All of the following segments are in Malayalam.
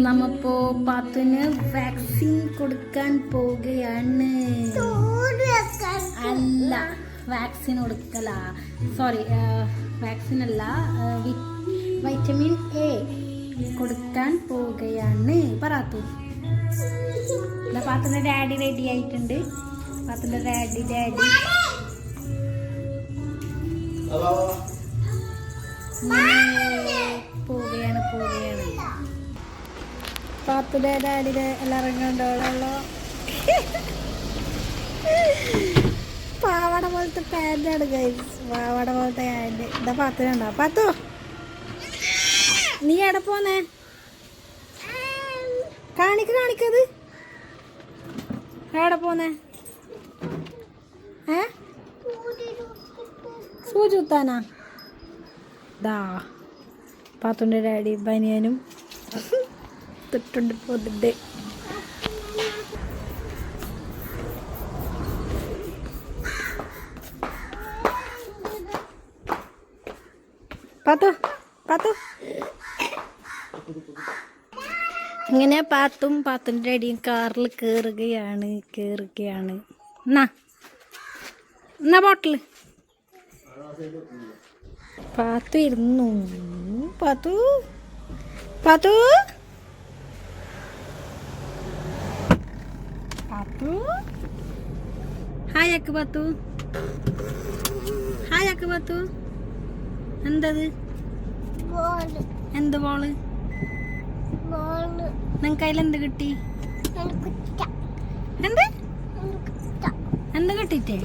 നമ്മപ്പോ പാത്തുന് വാക്സിൻ കൊടുക്കാൻ പോവുകയാണ്. അല്ല, വാക്സിൻ കൊടുക്കല, സോറി, വാക്സിൻ അല്ല, വൈറ്റമിൻ എ കൊടുക്കാൻ പോവുകയാണ്. പാത്തു പാത്തുന്റെ ഡാഡി റെഡി ആയിട്ടുണ്ട്. പാത്തുന്റെ ഡാഡി പോവുകയാണ്. പാത്തുടെ ഡാഡിയുടെ എല്ലാവരും കണ്ടോളോ. പാവാട പോലത്തെ പാൻ്റാണ് ഗൈസ്, പാവാട പോലത്തെ പാൻ്റ്. ഇതാ പാത്തുനുണ്ടോ? പാത്തു, നീ എവിടെ പോന്നേ? കാണിക്കത് എവിടെ പോന്നേ? സൂചി കുത്താനാ? ദാ പാത്തുൻ്റെ ഡാഡി ബനിയനും തൊട്ടുണ്ട് പോതിട്ട്. പാത്തു ഇങ്ങനെ പാത്തുൻ്റെ ഡാഡിയും കാറിൽ കയറുകയാണ്. എന്നാ ബോട്ടിൽ പാത്തു ഇരുന്നു. പാത്തു ഹായക്ക് പാത്തു. എന്തത്? എന്ത് ബോള്? നിനക്ക് അതിലെന്ത് കിട്ടി? എന്ത് കിട്ടിട്ടേ?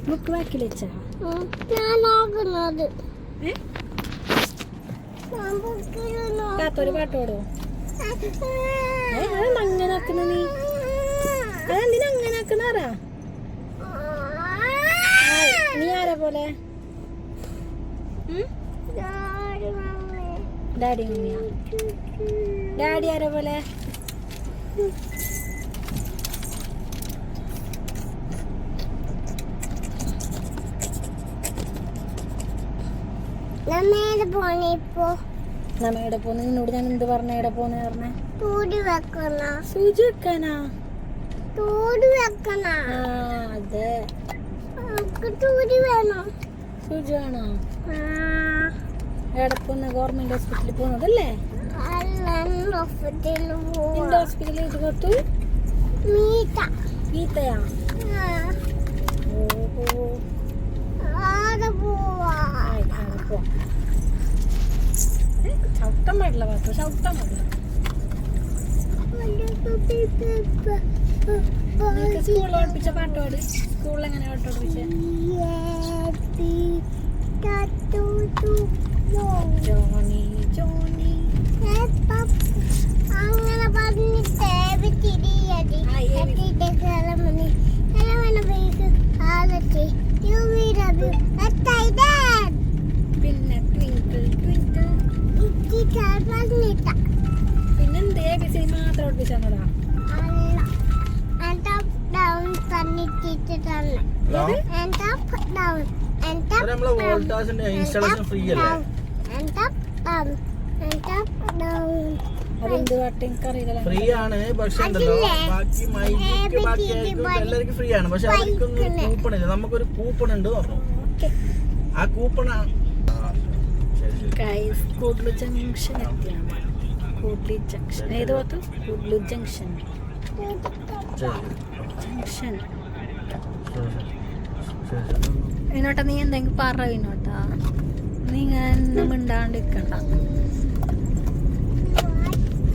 ബുക്ക് ബാക്കിൽ വെച്ചാ? ഒരു പാട്ടോടോ? അങ്ങനെ ആക്കുന്ന നീ? അതെന്തിനാ അങ്ങനെ ആക്കുന്നാറാ? നീ ആരാ പോലെ? ഡാഡി മമ്മിയാ? ഡാഡി ആരാ പോലെ? നമ്മയുടെ പോന്ന്. നിന്നോട് ഞാൻ എന്ത് പറഞ്ഞ? എവിടെ പോന്ന് പറഞ്ഞ? സൂചി വെക്കാനാ? അതെ, സൂചി വേണോ? എവിടെ പോന്ന? ഗവൺമെന്റ് ഹോസ്പിറ്റലിൽ പോകുന്നതല്ലേ? എന്റെ ഹോസ്പിറ്റലിൽ ഇത് കൊടുത്തു. മീത്തയാ? ചവിട്ടാൻ പാടില്ല പാത്തു, ചവിട്ടാൻ പാടില്ല. സ്കൂളിൽ പഠിപ്പിച്ച പാട്ടോട്? സ്കൂളിൽ എങ്ങനെ പാട്ട് പഠിപ്പിച്ച? ജോണി അങ്ങനെ പറഞ്ഞിട്ട് പിന്നെ പിന്നെന്ത് ABC മാത്രം പഠിപ്പിച്ചാണോടാ? ഫ്രീ ആണ്, പക്ഷെ ബാക്കി എല്ലാവർക്കും ഫ്രീ ആണ്. പക്ഷെ അവർക്കൊന്നും കൂപ്പൺ ഇല്ല. നമുക്കൊരു കൂപ്പൺ ഉണ്ട് പറഞ്ഞു. ആ കൂപ്പൺ ഇനോട്ടാ, നീ എന്തെങ്കിലും പറയിനോട്ടാ, നീ ഇങ്ങനെ മിണ്ടാണ്ടിരിക്കണ്ട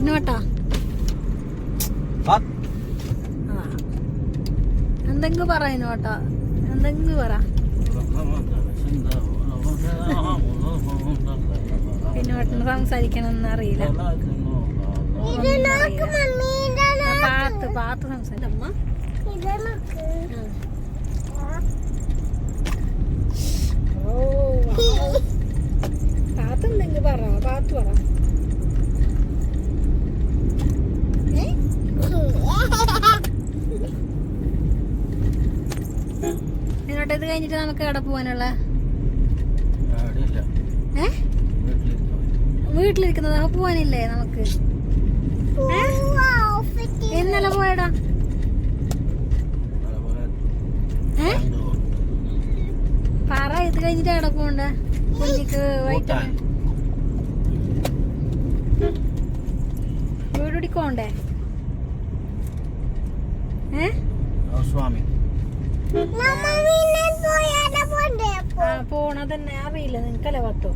ഇനോട്ടാ. എന്തെങ്കിലും പറയിനോട്ടാ, എന്തെങ്കിലും പറ. പിന്നോട്ടിന് സംസാരിക്കണമെന്ന് അറിയില്ല. പാത്ത് സംസാരിക്കും. അമ്മ പാത്ത് എന്തെങ്കിലും പറ. പാത്ത് പറ. ഇത് കഴിഞ്ഞിട്ട് നമുക്ക് എവിടെ പോവാനുള്ള? വീട്ടിലിരിക്കുന്നത് പോവാനില്ലേ നമുക്ക്? ഇന്നലെ പോയടാ. പറ ഇത് കഴിഞ്ഞിട്ട് എവിടെ പോണ്ട? കുഞ്ഞിക്ക് വൈറ്റമിൻ വീട് പിടിക്കോണ്ടേ? സ്വാമി പോണതന്നെ അറിയില്ല നിനക്കല്ലേ പത്തോ?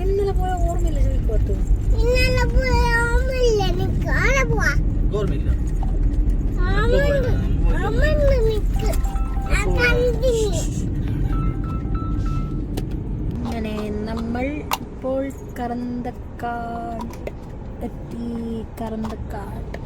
ഇന്നലെ പോയ ഓർമ്മയില്ല ചോദിക്കത്തു. അങ്ങനെ നമ്മൾ ഇപ്പോൾ കറന്തക്കാട് എത്തി. കറന്തക്കാട്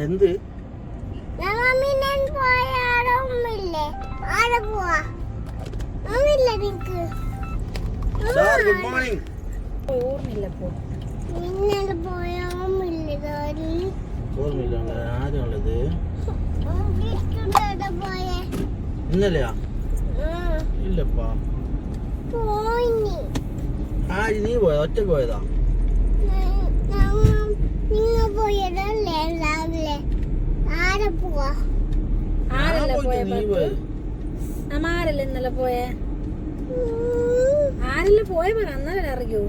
എന്ത് ഗുഡ് മോർണിംഗ്. ഓർമ്മയില്ല പോ. ഓർമ്മയില്ല ആരാണുള്ളത്? ഇന്നലെയാ? ഇല്ലപ്പാ. ആര് നീ പോയതാ? ഒറ്റക്ക് പോയതാ? ആരല്ല ഇന്നലെ പോയേ? ആരല്ല പോയ പറ അന്നല്ലേ അറിയൂ.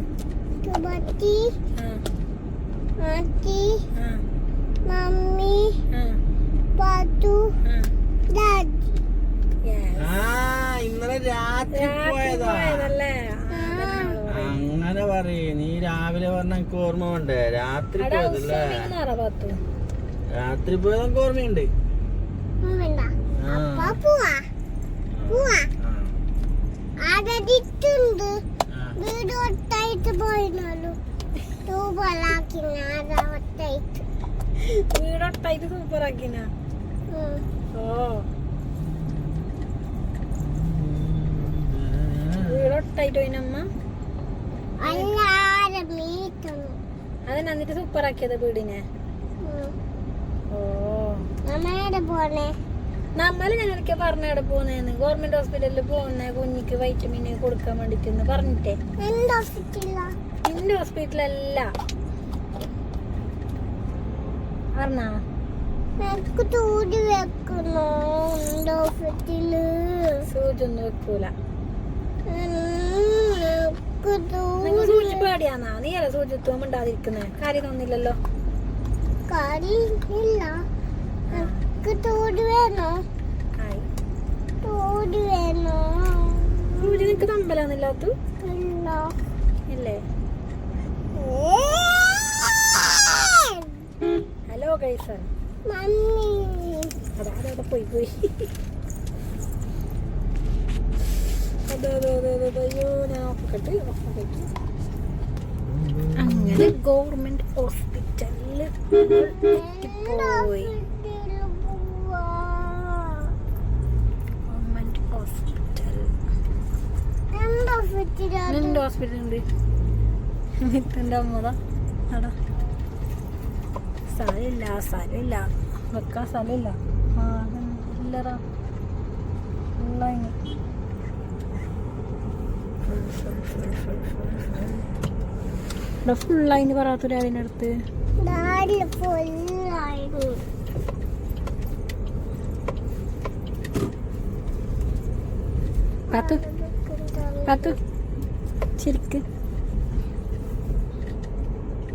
മമ്മി പാത്തു ഇന്നലെ രാത്രി പോയതാ. അങ്ങനെ പറയേ. നീ രാവിലെ പറഞ്ഞ എനിക്ക് ഓർമ്മ വേണ്ടേ? രാത്രി പോയതല്ലേ? രാത്രി പോയത് എനിക്ക് ഓർമ്മയുണ്ട്. വീടൊട്ടായിട്ട് പോയിരുന്നല്ലോ. വീടൊട്ടായിട്ട് സൂപ്പറാക്കിന. ഓ വീടൊട്ടായിട്ട് പോയിനമ്മ. അതിന് എന്നിട്ട് സൂപ്പറാക്കിയത് വീടിനെ. ഓ നമ്മള് ഞങ്ങൾക്ക് പറഞ്ഞവിടെ പോന്നേന്ന്. ഗവൺമെന്റ് ഹോസ്പിറ്റലിൽ പോകുന്ന കുഞ്ഞിക്ക് വൈറ്റമിൻ കൊടുക്കാൻ വേണ്ടിട്ട് പറഞ്ഞിട്ടേ. എന്റെ ഹോസ്പിറ്റലല്ല പറഞ്ഞാ സൂചൊന്നും വെക്കൂല. സൂചി പേടിയാന്നാ? നീ അല്ല സൂചിത്വം ഉണ്ടാതിരിക്കുന്നേ. കാര്യം തോന്നില്ലല്ലോ. സൂചി നിനക്ക് തമ്പലാന്നില്ലാത്ത ഇല്ലേ? Hello guys. അതാ പോയി പോയി. അങ്ങനെ ഗവൺമെന്റ് ഹോസ്പിറ്റലില് പോയി. ഗവൺമെന്റ് ഹോസ്പിറ്റൽ നിന്റെ ഹോസ്പിറ്റൽ ഉണ്ട്. നിന്റെ അമ്മതാ അടാ. സ്ഥലമില്ല വെക്കാൻ സ്ഥലമില്ല. ഇല്ലടാ ഫുള്ളായിന് പറയാത്തൊരു അതിനടുത്ത്. ശരിക്ക്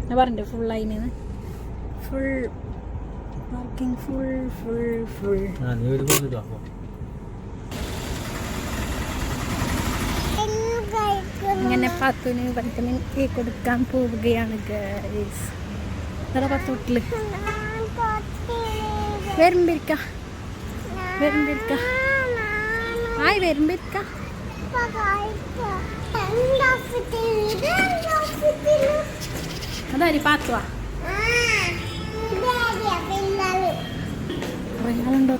ഞാൻ പറഞ്ഞിട്ട് ഫുള്ളായിന്. Full working full. ഇങ്ങനെ പത്തുന് വൈറ്റമിൻ എ കൊടുക്കാൻ പോവുകയാണ് ഗൈസ്. ഇവിടെ പത്തോട്ടില് വരുമ്പിരിക്ക ആയി വരുമ്പിരിക്ക. അതായി പാത്തുവാ കുറേയാളുണ്ടോ?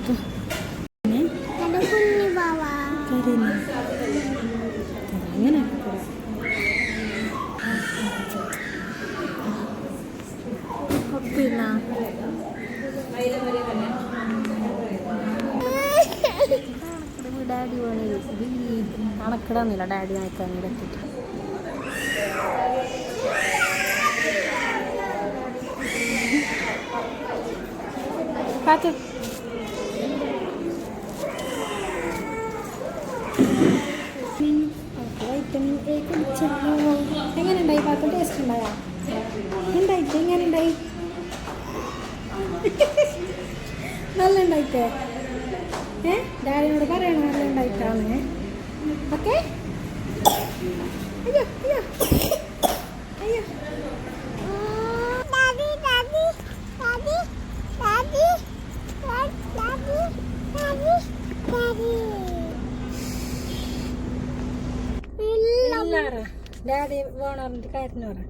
അങ്ങനെ ഡാഡി വേണേ കണക്കിടുന്നില്ല ഡാഡി വായിക്കാൻ ഇവിടെ എത്തിയിട്ട്. കാത്തു വൈറ്റമിൻ എ കുടിച്ചല്ലോ. എങ്ങനെ ഉണ്ടായി പാത്തു? ടേസ്റ്റ് ഉണ്ടായോ? ഉണ്ടായിട്ട് എങ്ങനെ ഉണ്ടായി? നല്ല ഉണ്ടായിട്ടേ? ഡാഡിനോട് പറയണം നല്ല ഉണ്ടായിട്ടാണ്. ഓക്കെ. അയ്യോ അയ്യോ അയ്യോ. ഡാഡി വേണറിഞ്ഞിട്ട് കാര്യത്തിന് പറ.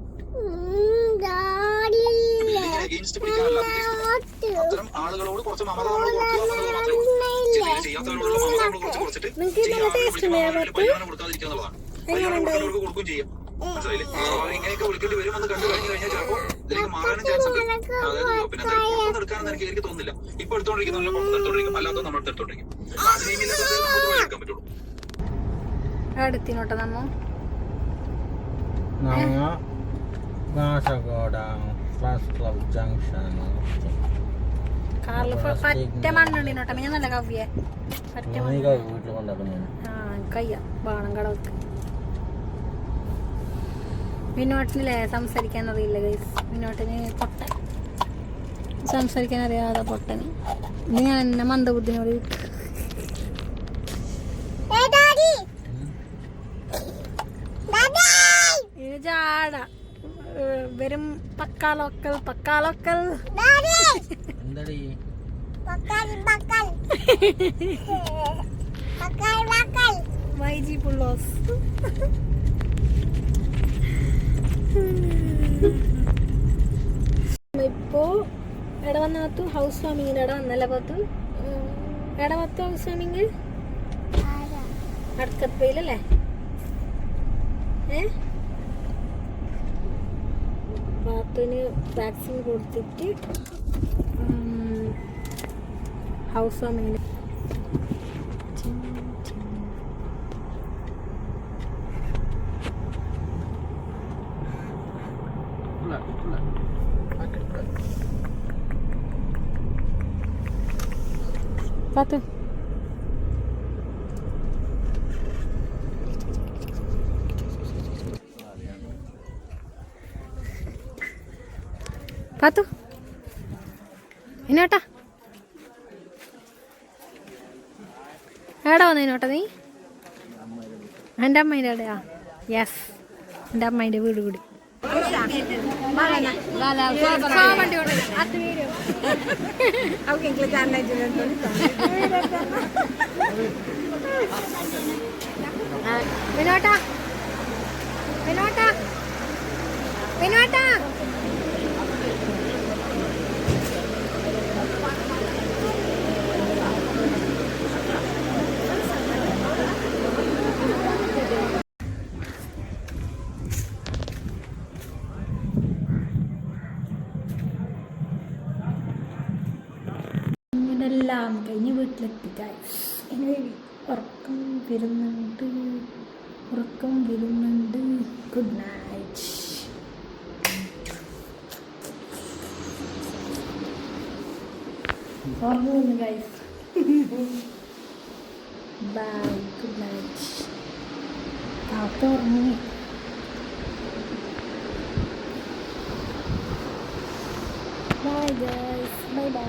നിങ്ങൾക്ക് ഇന്നലെ ടേസ്റ്റ് ഉണ്ടായാ പത്ത്? എങ്ങനെ ഉണ്ടായി? ഇങ്ങനെയൊക്കെ വിളിക്കേണ്ടി വരുമെന്ന് കണ്ടു കഴിഞ്ഞു കഴിഞ്ഞാൽ ചിലപ്പോൾ ഇതിലേക്ക് മാറാനും ചാൻസ് ഉണ്ട്. അതായത് പിന്നെ എടുക്കാനെന്ന് എനിക്ക് തോന്നുന്നില്ല. ഇപ്പൊ എടുത്തോണ്ടിരിക്കുന്ന എടുത്തോണ്ടിരിക്കും, അല്ലാത്ത നമ്മൾ എടുത്തോണ്ടിരിക്കും. എടുക്കാൻ പറ്റുള്ളൂ. അടുത്തിനോട്ടെ നമ്മ കാറില് പറ്റ മണ്ണുണ്ടിനോട്ടെ. ഞാൻ നല്ല കവ്യെ പറ്റ കയ്യ ബാണം കടവക്ക്. വിനോട്ടിനില്ലേ സംസാരിക്കാൻ അറിയില്ല ഗൈസ്. വിനോട്ടിന് പൊട്ടൻ സംസാരിക്കാൻ അറിയാതെ പൊട്ടന്. ഇനി ഞാൻ എന്നെ മന്ദബുദ്ധിനോട് ഇത് ജാട വരും. പക്കാലോക്കൽ പക്കാലോക്കൽ വൈജി പുള്ളോസ്. ഇപ്പോ എട വന്നകത്തു ഹൗസ് വാമിങ്ങിന്റെ ഇട വന്നല്ലേ പത്തു? എട പത്തു ഹൗസ് വാമിങ് അടുക്കപ്പയിലല്ലേ? പാത്തുവിന് വാക്സിൻ കൊടുത്തിട്ട് ഹൗസ് വാമിങ്ങിന് പാത്തു പാത്തു ഇനോട്ടാ എടാ വന്ന ഇനോട്ടാ നീ? എൻ്റെ അമ്മേൻ്റെ അവിടെയാ? യെസ്, എൻ്റെ അമ്മേൻ്റെ വീട് കൂടി. വിനോട്ടാ വിനോട്ടാ വിനോട്ടാ എല്ലാം കഴിഞ്ഞ് വീട്ടിലെത്തി ഗൈസ്. ഇനി ഉറക്കം വരുന്നുണ്ട്. Good night. ഉറങ്ങുന്നു ഗൈസ്. Bye, good night. താത്ത ഉറങ്ങി. Bye guys, bye by.